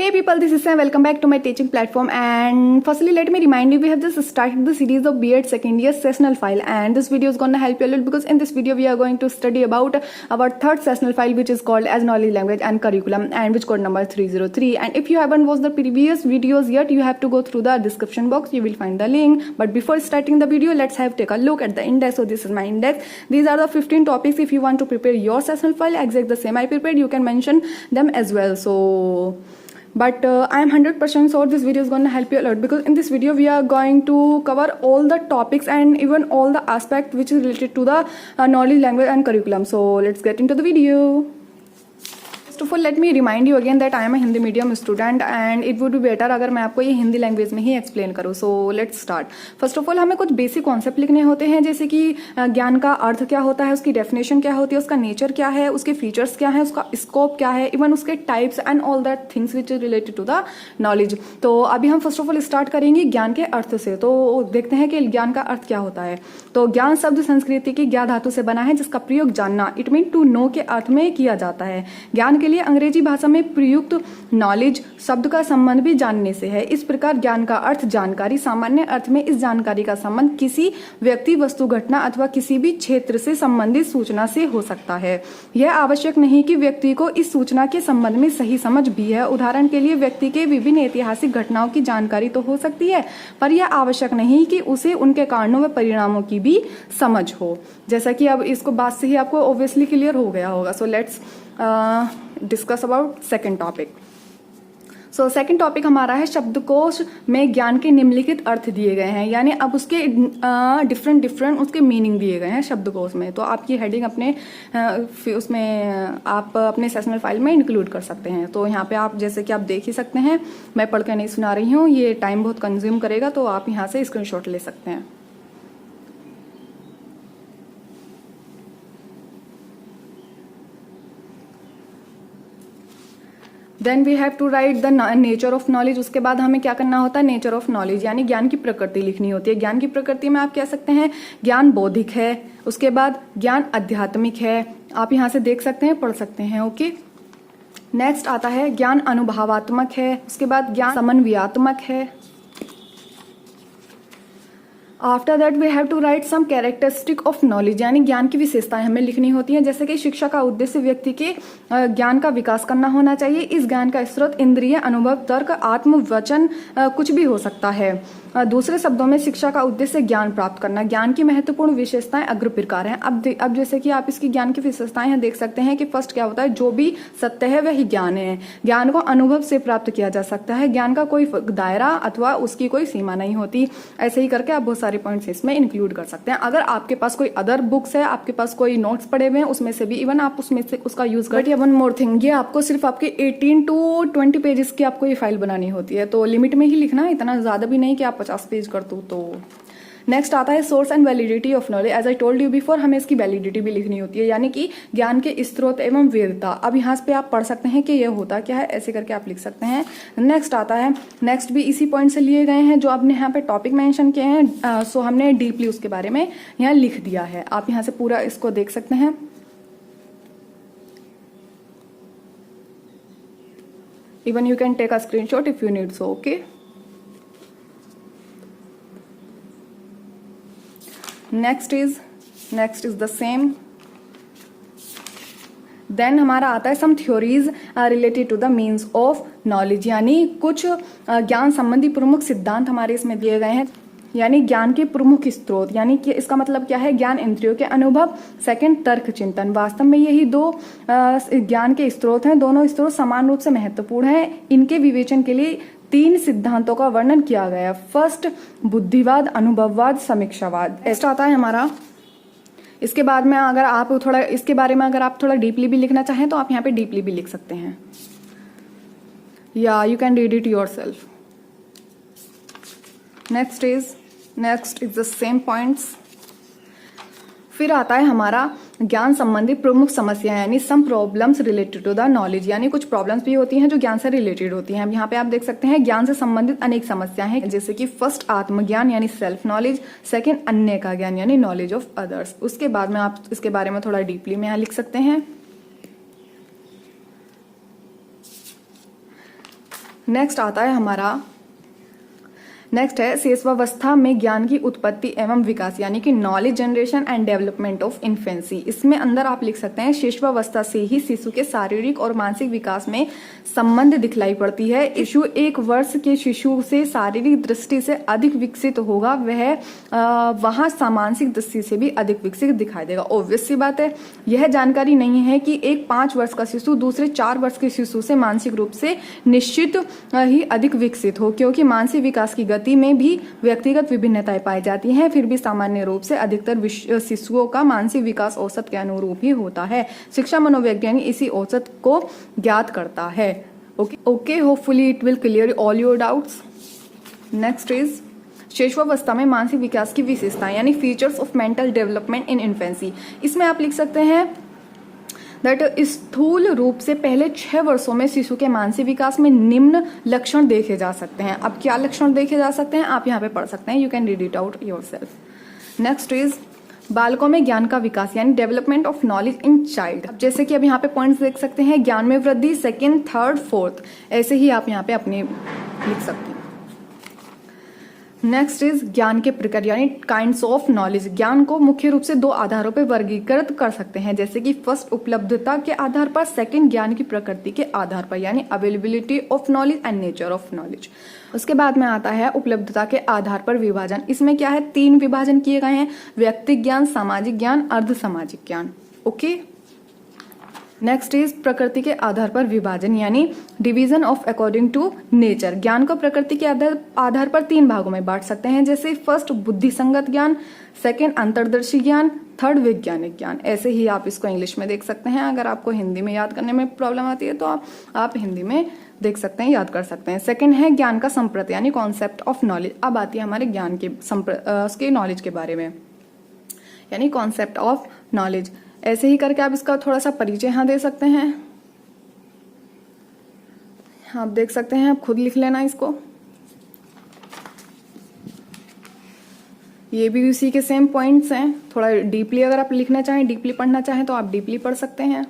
Hey people, this is Sam. Welcome back to my teaching platform. And firstly, let me remind you, we have just started the series of B.Ed second year sessional file, and this video is gonna help you a lot because in this video we are going to study about our third sessional file, which is called as knowledge, language and curriculum, and which code number 303. And if you haven't watched the previous videos yet, you have to go through the description box. You will find the link. But before starting the video, let's take a look at the index. So this is my index. These are the 15 topics. If you want to prepare your sessional file exact the same I prepared, you can mention them as well. But I am 100% sure this video is going to help you a lot, because in this video we are going to cover all the topics and even all the aspects which is related to the knowledge, language and curriculum. So let's get into the video. First of all, let me remind you again that I am a Hindi medium student and it would be better अगर मैं आपको ये Hindi language में ही explain करूँ. So let's start. First of all हमें कुछ basic concept लिखने होते हैं, जैसे कि ज्ञान का अर्थ क्या होता है, उसकी डेफिनेशन क्या होती है, उसका नेचर क्या है, उसके फीचर्स क्या है, उसका स्कोप क्या है, इवन उसके types and all that things which is related to the knowledge. तो अभी हम फर्स्ट ऑफ ऑल स्टार्ट करेंगे ज्ञान के अर्थ से. तो देखते हैं कि ज्ञान का अर्थ क्या होता है. तो ज्ञान शब्द संस्कृति की ज्ञा धातु से बना है, जिसका प्रयोग जानना, इट मीन टू नो के अर्थ में किया जाता है. ज्ञान के लिए अंग्रेजी भाषा में प्रयुक्त नॉलेज शब्द का संबंध भी जानने से है. इस प्रकार ज्ञान का अर्थ जानकारी. सामान्य अर्थ में इस जानकारी का संबंध किसी व्यक्ति, वस्तु, घटना अथवा किसी भी क्षेत्र से संबंधित सूचना से हो सकता है. यह आवश्यक नहीं कि व्यक्ति को इस सूचना के संबंध में सही समझ भी है. उदाहरण के लिए व्यक्ति के विभिन्न ऐतिहासिक घटनाओं की जानकारी तो हो सकती है, पर यह आवश्यक नहीं कि उसे उनके कारणों व परिणामों की भी समझ हो. जैसा कि अब इसको बात से ही आपको ऑब्वियसली क्लियर हो गया होगा. So let's discuss about second topic. So second topic हमारा है शब्दकोश में ज्ञान के निम्नलिखित अर्थ दिए गए हैं, यानी अब उसके डिफरेंट उसके मीनिंग दिए गए हैं शब्दकोश में. तो आपकी हेडिंग अपने उसमें आप अपने सेशनल फाइल में इंक्लूड कर सकते हैं. तो यहाँ पे आप जैसे कि आप देख ही सकते हैं, मैं पढ़ के नहीं सुना रही हूँ, ये टाइम बहुत कंज्यूम करेगा, तो आप यहाँ से स्क्रीनशॉट ले सकते हैं. Then we have to write the nature of knowledge. उसके बाद हमें क्या करना होता है, नेचर ऑफ नॉलेज यानी ज्ञान की प्रकृति लिखनी होती है. ज्ञान की प्रकृति में आप कह सकते हैं ज्ञान बौद्धिक है, उसके बाद ज्ञान आध्यात्मिक है, आप यहाँ से देख सकते हैं, पढ़ सकते हैं. ओके. नेक्स्ट आता है ज्ञान अनुभवात्मक है, उसके बाद ज्ञान समन्वयात्मक है. After that we have to write some characteristic of knowledge, यानी ज्ञान की विशेषताएं हमें लिखनी होती हैं. जैसे कि शिक्षा का उद्देश्य व्यक्ति के ज्ञान का विकास करना होना चाहिए. इस ज्ञान का स्रोत इंद्रिय, अनुभव, तर्क, आत्म, वचन कुछ भी हो सकता है. दूसरे शब्दों में शिक्षा का उद्देश्य ज्ञान प्राप्त करना. ज्ञान की महत्वपूर्ण विशेषताएं अग्र प्रकार हैं. अब जैसे कि आप इसकी ज्ञान की विशेषताएं हैं देख सकते हैं कि फर्स्ट क्या होता है, जो भी सत्य है वही ज्ञान है. ज्ञान को अनुभव से प्राप्त किया जा सकता है. ज्ञान का कोई दायरा अथवा उसकी कोई सीमा नहीं होती. ऐसे ही करके आप बहुत सारे पॉइंट्स इसमें इंक्लूड कर सकते हैं. अगर आपके पास कोई अदर बुक्स है, आपके पास कोई नोट्स पड़े हुए हैं, उसमें से भी इवन आप उसमें से उसका यूज कर. वन मोर थिंग, ये आपको सिर्फ आपके 18 to 20 पेजेस की आपको ये फाइल बनानी होती है. तो लिमिट में ही लिखना, इतना ज्यादा भी नहीं कि आप 50 पेज कर दो. तो नेक्स्ट आता है source and validity of knowledge. As I told you before, हमें इसकी वैलिडिटी भी लिखनी होती है, यानी कि ज्ञान के स्रोत एवं वेदता. अब यहाँ पे आप पढ़ सकते हैं कि यह होता क्या है, ऐसे करके आप लिख सकते हैं. नेक्स्ट आता है, नेक्स्ट भी इसी पॉइंट से लिए गए हैं जो आपने यहाँ पे टॉपिक मेंशन किए हैं. सो हमने डीपली उसके बारे में यहाँ लिख दिया है. आप यहाँ से पूरा इसको देख सकते हैं. Even you can take a screenshot if you need so. Okay. Next is the same. Then हमारा आता है some theories related to the means of knowledge, यानी कुछ ज्ञान संबंधी प्रमुख सिद्धांत हमारे इसमें दिए गए हैं. यानी ज्ञान के प्रमुख स्रोत, यानी कि इसका मतलब क्या है, ज्ञान इंद्रियों के अनुभव, सेकंड तर्क चिंतन. वास्तव में यही दो ज्ञान के स्रोत हैं. दोनों स्रोत समान रूप से महत्वपूर्ण हैं. इनके विवेचन के लिए 3 सिद्धांतों का वर्णन किया गया. फर्स्ट बुद्धिवाद, अनुभववाद, समीक्षावाद. ऐसा आता है हमारा. इसके बाद में अगर आप थोड़ा इसके बारे में अगर आप थोड़ा डीपली भी लिखना चाहें तो आप यहाँ पे डीपली भी लिख सकते हैं, या you can read it yourself. Next is the same points. फिर आता है हमारा ज्ञान संबंधी प्रमुख समस्या, यानी some problems related to the knowledge, यानी कुछ प्रॉब्लम्स भी होती हैं जो ज्ञान से रिलेटेड होती हैं. यहाँ पे आप देख सकते हैं ज्ञान से संबंधित अनेक समस्याएं हैं, जैसे कि फर्स्ट आत्मज्ञान यानी सेल्फ नॉलेज, सेकंड अन्य का ज्ञान यानी नॉलेज ऑफ अदर्स. उसके बाद में आप इसके बारे में थोड़ा डीपली में यहाँ लिख सकते हैं. नेक्स्ट आता है हमारा, नेक्स्ट है शिशुवावस्था में ज्ञान की उत्पत्ति एवं विकास, यानी कि knowledge generation and development of infancy. इसमें अंदर आप लिख सकते हैं शिशुवावस्था से ही शिशु के शारीरिक और मानसिक विकास में संबंध दिखलाई पड़ती है। शिशु 1 वर्ष के शिशु से शारीरिक दृष्टि से अधिक विकसित होगा, वह वहां मानसिक दृष्टि से भी अधिक विकसित दिखाई देगा। ऑब्वियस सी बात है, यह जानकारी नहीं है कि एक 5 वर्ष का शिशु दूसरे 4 वर्ष के शिशु से मानसिक रूप से निश्चित ही अधिक विकसित हो, क्योंकि मानसिक विकास की गति में भी व्यक्तिगत विभिन्नताएं पाई जाती हैं। फिर भी सामान्य रूप से अधिकतर शिशुओं का मानसिक विकास औसत के अनुरूप ही होता है। शिक्षा मनोवैज्ञानिक इसी औसत को ज्ञात करता है। Okay, hopefully it will clear all your doubts. Next is शिशुवावस्था में मानसिक विकास की विशेषताएं, यानी features of mental development in infancy. इसमें आप लिख सकते हैं दैट स्थूल रूप से पहले 6 वर्षों में शिशु के मानसिक विकास में निम्न लक्षण देखे जा सकते हैं। अब क्या लक्षण देखे जा सकते हैं आप यहाँ पे पढ़ सकते हैं, you can read it out yourself. Next is बालकों में ज्ञान का विकास, यानी development of knowledge in child. अब जैसे कि अब यहाँ पे पॉइंट्स देख सकते हैं, ज्ञान में वृद्धि, 2nd, 3rd, 4th, ऐसे ही आप यहाँ पे अपने लिख सकते हैं। नेक्स्ट इज ज्ञान के प्रकार, यानी काइंड्स ऑफ नॉलेज। ज्ञान को मुख्य रूप से 2 आधारों पर वर्गीकृत कर सकते हैं, जैसे कि फर्स्ट उपलब्धता के आधार पर, 2nd ज्ञान की प्रकृति के आधार पर, यानी availability of knowledge and nature of knowledge. उसके बाद में आता है उपलब्धता के आधार पर विभाजन। इसमें क्या है, 3 विभाजन किए गए हैं, व्यक्तिगत ज्ञान, सामाजिक ज्ञान, अर्ध सामाजिक ज्ञान। ओके, नेक्स्ट इज प्रकृति के आधार पर विभाजन, यानी division of according to nature. ज्ञान को प्रकृति के आधार पर 3 भागों में बांट सकते हैं, जैसे फर्स्ट बुद्धि संगत ज्ञान, 2nd अंतर्दर्शी ज्ञान, 3rd वैज्ञानिक ज्ञान। ऐसे ही आप इसको इंग्लिश में देख सकते हैं। अगर आपको हिंदी में याद करने में प्रॉब्लम आती है तो आप हिंदी में देख सकते हैं, याद कर सकते हैं। 2nd है ज्ञान का संप्रत, यानी कॉन्सेप्ट ऑफ नॉलेज। अब आती है हमारे ज्ञान के उसके नॉलेज के बारे में, यानी कॉन्सेप्ट ऑफ नॉलेज। ऐसे ही करके आप इसका थोड़ा सा परिचय यहाँ दे सकते हैं, आप देख सकते हैं, आप खुद लिख लेना इसको। ये भी उसी के सेम पॉइंट्स हैं। थोड़ा डीपली अगर आप लिखना चाहें, डीपली पढ़ना चाहें तो आप डीपली पढ़ सकते हैं।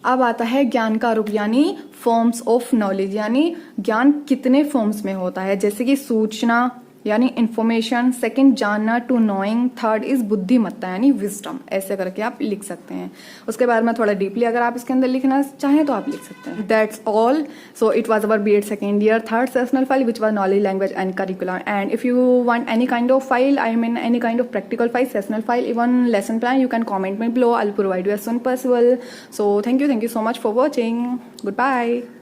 अब आता है ज्ञान का रूप, यानी फॉर्म्स ऑफ नॉलेज, यानी ज्ञान कितने फॉर्म्स में होता है, जैसे कि सूचना यानी इंफॉर्मेशन, 2nd जानना टू नोइंग, 3rd इज बुद्धिमत्ता यानी विजडम। ऐसे करके आप लिख सकते हैं। उसके बाद में थोड़ा डीपली अगर आप इसके अंदर लिखना चाहें तो आप लिख सकते हैं। That's all. So it was our B.Ed second year 3rd sessional file which was knowledge, language and curriculum. And if you want any kind of file, I mean any kind of practical file, sessional file, even lesson plan, you can comment me below. I'll provide you as soon as possible. So thank you so much for watching. Goodbye.